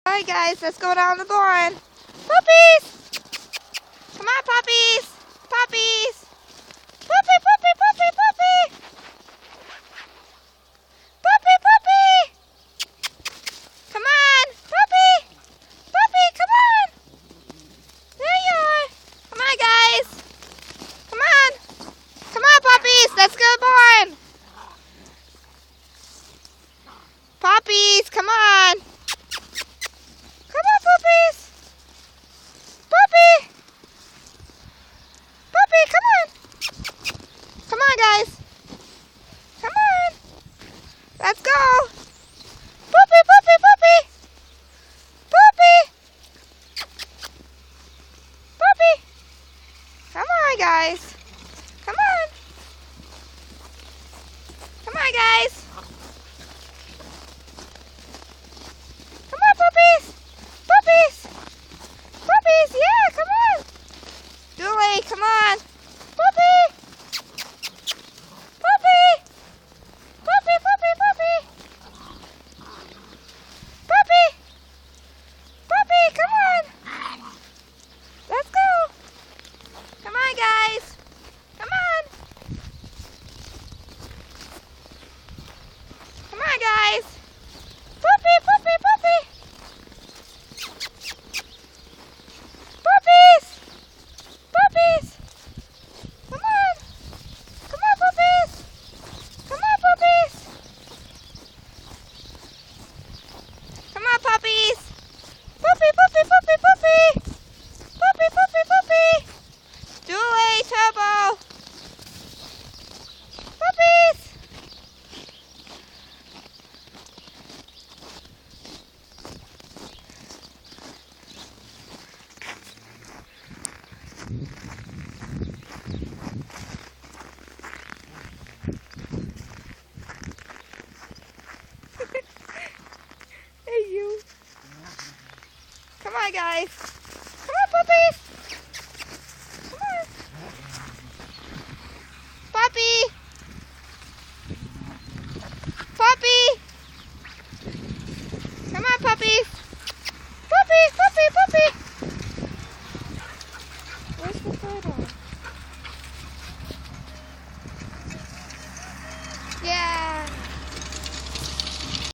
Alright guys, let's go down the barn. Puppies! Come on, puppies! Puppies! Puppy, puppy, puppy, puppy! Puppy, puppy! Come on! Puppy! Puppy, come on! There you are! Come on, guys! Come on! Come on, puppies! Let's go to the barn! Puppies, come on! Come on, puppies! Puppy! Puppy, come on! Come on, guys! Come on! Let's go! Puppy, puppy, puppy! Puppy! Puppy! Come on, guys! Come on! Come on, guys! Come on, puppies! Puppies! Puppies, yeah, come on! Julie, come on! Puppy! Puppy! Puppy, puppy, puppy! Puppy! Puppy, come on! Let's go! Come on, guys! Come on! Come on, guys! Puppy, puppy, puppy! Puppies! Puppies! Come on! Come on, puppies! Come on, puppies! Come on, puppies! Puppy, puppy, puppy, puppy! Puppy, puppy, puppy! Julie, Turbo! Puppies! Hey, you. Come on, guys.